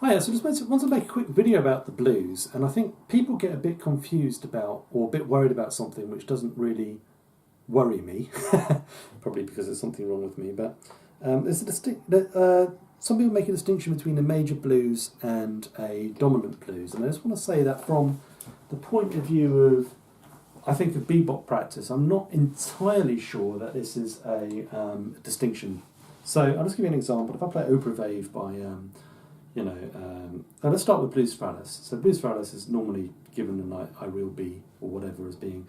Hi, so just want to make a quick video about the blues, and I think people get a bit confused about, or a bit worried about something which doesn't really worry me, probably because there's something wrong with me, but there's some people make a distinction between a major blues and a dominant blues, and I just want to say that from the point of view of, I think, of bebop practice, I'm not entirely sure that this is a distinction. So I'll just give you an example. If I play Opera Vave by now let's start with Blues for Alice. So Blues for Alice is normally given in I real B or whatever as being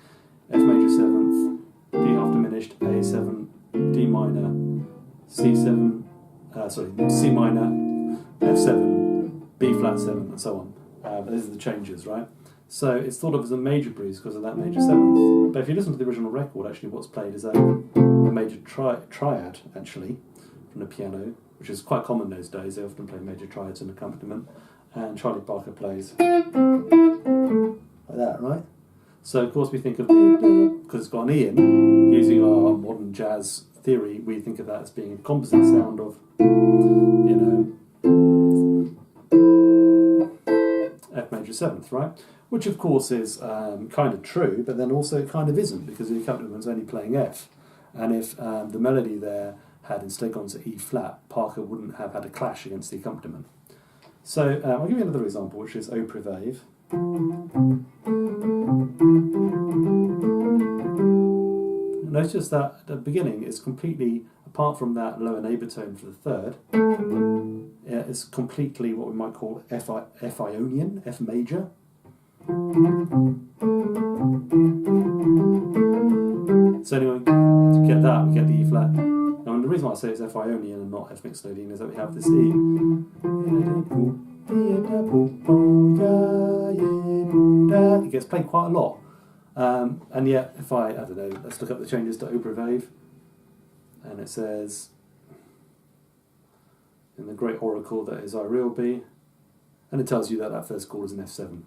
F major 7th, D half diminished, A7, D minor, C7, C minor, F7, B flat 7, and so on. These are the changes, right? So it's thought of as a major blues because of that major 7th. But if you listen to the original record, actually what's played is a major triad, actually, from the piano, which is quite common those days. They often play major triads in accompaniment, and Charlie Parker plays like that, right? So of course we think of, because it's got an E in, using our modern jazz theory, we think of that as being a composite sound of, F major 7th, right? Which of course is kind of true, but then also it kind of isn't, because the accompaniment is only playing F. And if the melody there had instead gone to E flat, Parker wouldn't have had a clash against the accompaniment. So I'll give you another example, which is Opera Vave. Notice that at the beginning it's completely, apart from that lower neighbour tone for the third, it's completely what we might call F Ionian, F major. So anyway, to get that, we get the E flat. Now, and the reason why I say it's F Ionian and not F mixolydian is that we have this E. It gets played quite a lot. And yet, if I don't know, let's look up the changes to Opera Vave. And it says, in the great oracle that is I real B, and it tells you that that first chord is an F7.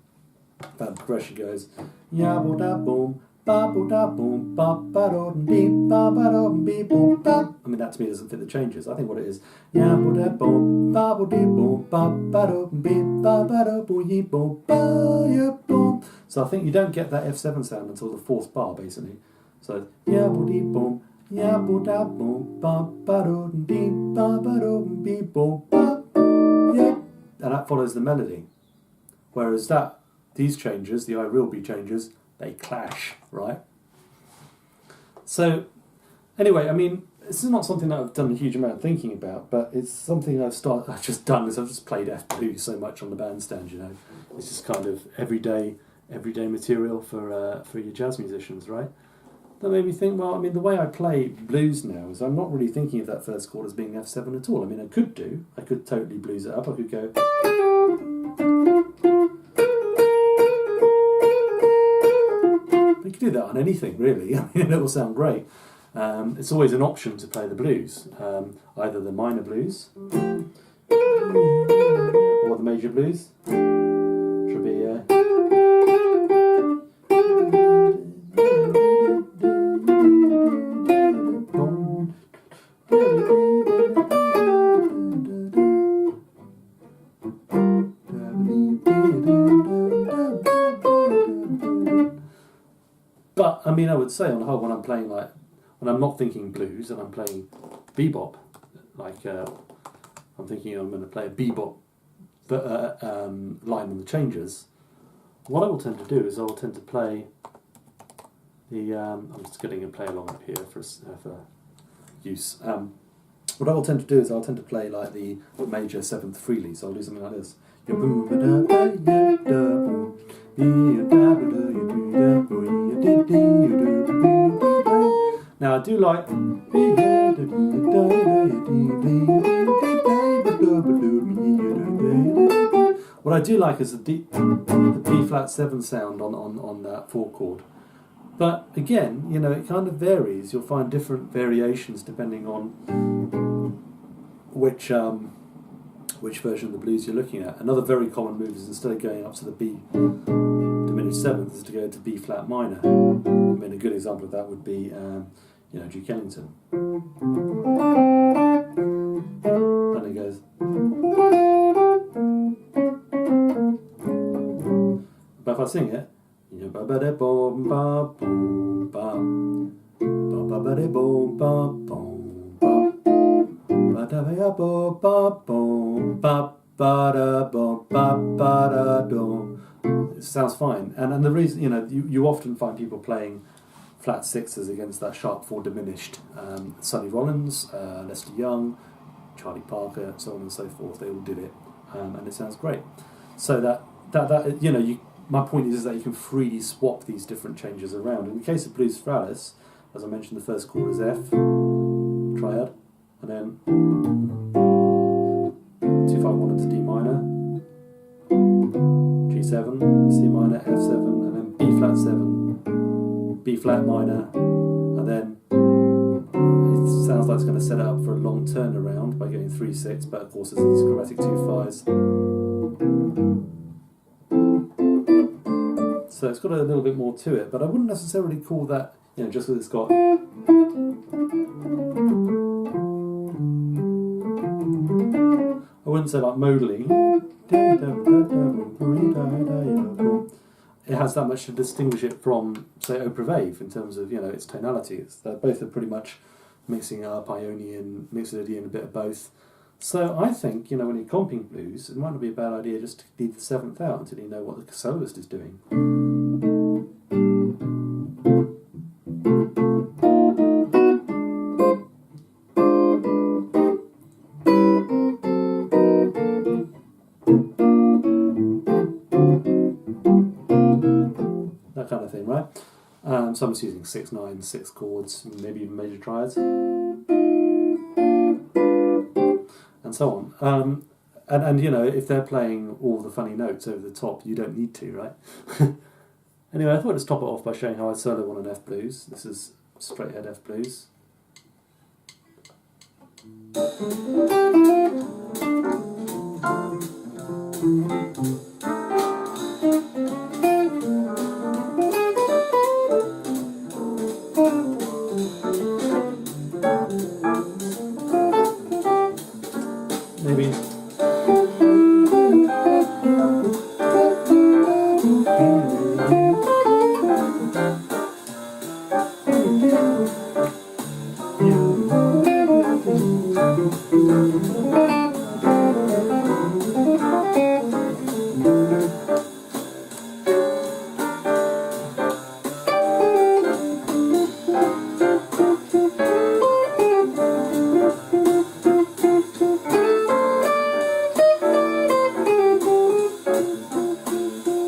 That progression goes, ya-bo-da-boom, ba-bo-da-boom, ba-ba-do-dee, ba-ba-do-dee-boom, ba. I mean, that to me doesn't fit the changes. I think what it is, ya-bo-da-boom, ba-bo-dee-boom, ba-ba-do-dee, ba-ba-do-boo-yee-boom, ba-ya-boom. So I think you don't get that F7 sound until the fourth bar, basically. So, ya-bo-dee-boom, ya-bo-da-boom, ba-ba-do-dee, ba-ba-do-dee-boom, ba-ya. And that follows the melody. Whereas these changes, the I real B changes, they clash, right? So, anyway, I mean, this is not something that I've done a huge amount of thinking about, but it's something I've just done, is I've just played F blues so much on the bandstand, you know. It's just kind of everyday material for your jazz musicians, right? That made me think, well, I mean, the way I play blues now is I'm not really thinking of that first chord as being F7 at all. I mean, I could totally blues it up. I could go... You can do that on anything, really. I mean, it will sound great. It's always an option to play the blues, either the minor blues or the major blues, which would be... But, I mean, I would say on the whole, when I'm playing, like, when I'm not thinking blues and I'm playing bebop, like, I'm thinking I'm going to play a bebop line on the changes, what I will tend to do is I will tend to play the, I'm just getting a play along up here for use. What I will tend to do is I'll tend to play, like, the major 7th freely, so I'll do something like this. Now I do like... What I do like is the B flat 7 sound on that 4 chord. But again, you know, it kind of varies. You'll find different variations depending on which version of the blues you're looking at. Another very common move is, instead of going up to the B diminished 7th, is to go to B flat minor. I mean, a good example of that would be, Duke Ellington. And it goes. I sing it, ba-ba-da-boom, ba-boom, ba, ba-ba-da-boom, ba-boom, ba, ba-da-ba-da-boom, ba-boom, ba-ba-da-boom, ba-ba-da-boom. It sounds fine, and the reason, you often find people playing flat sixes against that sharp 4 diminished. Sonny Rollins, Lester Young, Charlie Parker, so on and so forth. They all did it, and it sounds great. So my point is that you can freely swap these different changes around. In the case of Blues for Alice, as I mentioned, the first chord is F, triad, and then 2-5-1 into D minor, G7, C minor, F7, and then B flat 7, B flat minor, and then it sounds like it's going to set it up for a long turnaround by getting 3-6, but of course there's these chromatic 2-5s. So it's got a little bit more to it, but I wouldn't necessarily call that, just because it's got. I wouldn't say like modally. It has that much to distinguish it from, say, Oprave in terms of, its tonality. Both are pretty much mixing up Ionian, Mixolydian, a bit of both. So I think, when you're comping blues, it might not be a bad idea just to leave the 7th out until you know what the soloist is doing. That kind of thing, right? So I'm just using 6, 9, 6 chords, maybe even major triads, and so on. And if they're playing all the funny notes over the top, you don't need to, right? Anyway, I thought I'd top it off by showing how I solo on an F blues. This is straight head F blues. Maybe.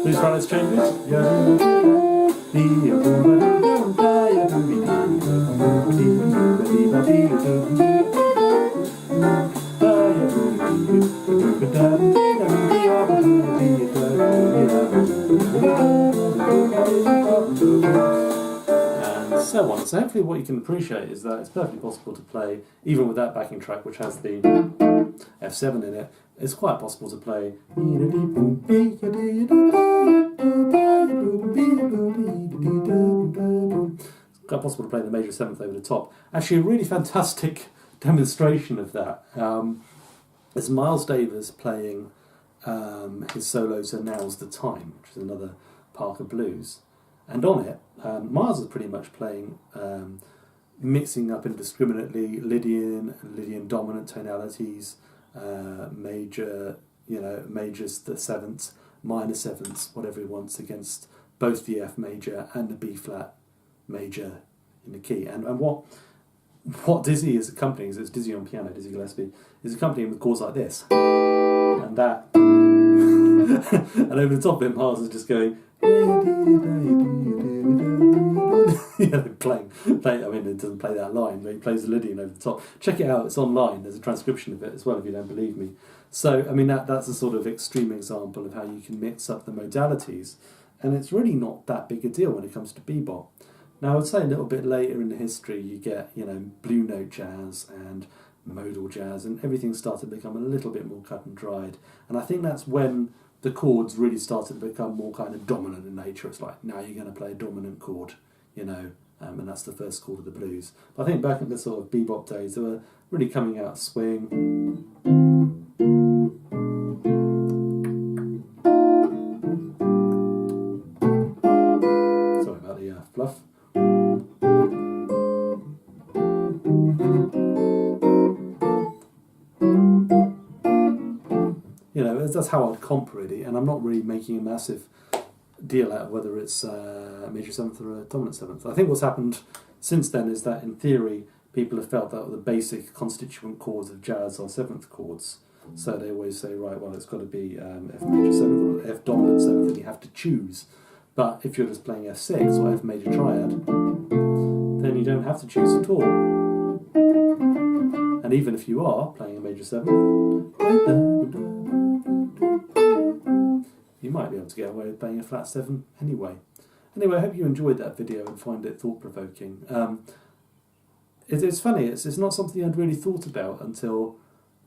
Blues for Alice changes. And so on. So hopefully what you can appreciate is that it's perfectly possible to play, even with that backing track which has the F7 in it, it's quite possible to play. It's quite possible to play the major 7th over the top. Actually, a really fantastic demonstration of that is Miles Davis playing his solo So Now's the Time, which is another Parker blues. And on it, Miles is pretty much playing, mixing up indiscriminately Lydian dominant tonalities, major, majors, the 7ths, minor 7ths, whatever he wants, against both the F major and the B flat major in the key. And what Dizzy is accompanying, it's Dizzy on piano, Dizzy Gillespie, is accompanying with chords like this, and that, and over the top of it, Miles is just going, playing. I mean, it doesn't play that line, but he plays the Lydian over the top. Check it out; it's online. There's a transcription of it as well, if you don't believe me. So, I mean, that's a sort of extreme example of how you can mix up the modalities, and it's really not that big a deal when it comes to bebop. Now, I would say a little bit later in the history, you get blue note jazz and modal jazz, and everything started to become a little bit more cut and dried. And I think that's when the chords really started to become more kind of dominant in nature. It's like, now you're going to play a dominant chord, and that's the first chord of the blues. But I think back in the sort of bebop days, they were really coming out swing. You know, that's how I'd comp really, and I'm not really making a massive deal out of whether it's a major seventh or a dominant seventh. I think what's happened since then is that in theory people have felt that the basic constituent chords of jazz are seventh chords. So they always say, right, well, it's got to be F major seventh or F dominant seventh, and you have to choose. But if you're just playing F6 or F major triad, then you don't have to choose at all. And even if you are playing a major seventh, you might be able to get away with playing a flat 7 anyway. Anyway, I hope you enjoyed that video and find it thought-provoking. It's funny, it's not something I'd really thought about until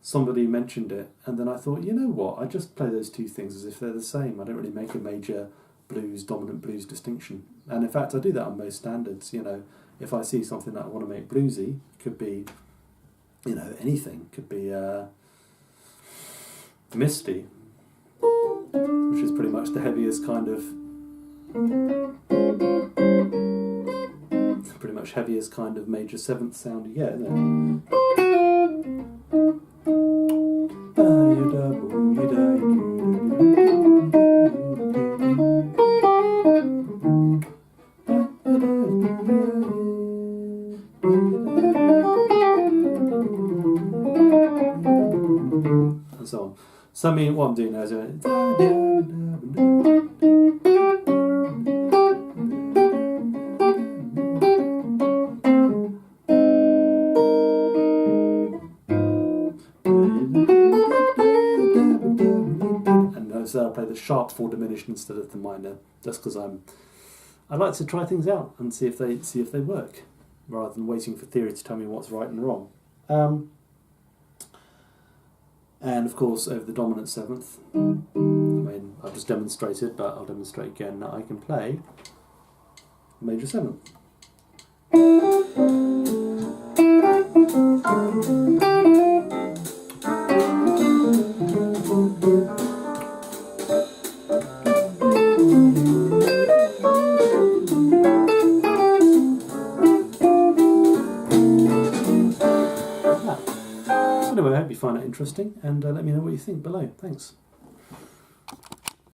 somebody mentioned it, and then I thought, you know what, I just play those two things as if they're the same. I don't really make a major blues, dominant blues distinction. And in fact, I do that on most standards. You know, if I see something that I want to make bluesy, it could be, you know, anything. It could be Misty, which is pretty much the heaviest kind of major seventh sound you get, isn't it? And so on. So I mean, what I'm doing now is so I play the sharp 4 diminished instead of the minor, just because I like to try things out and see if they work, rather than waiting for theory to tell me what's right and wrong. And of course, over the dominant seventh, I mean, I've just demonstrated, but I'll demonstrate again that I can play major seventh. Anyway, I hope you find it interesting, and let me know what you think below. Thanks.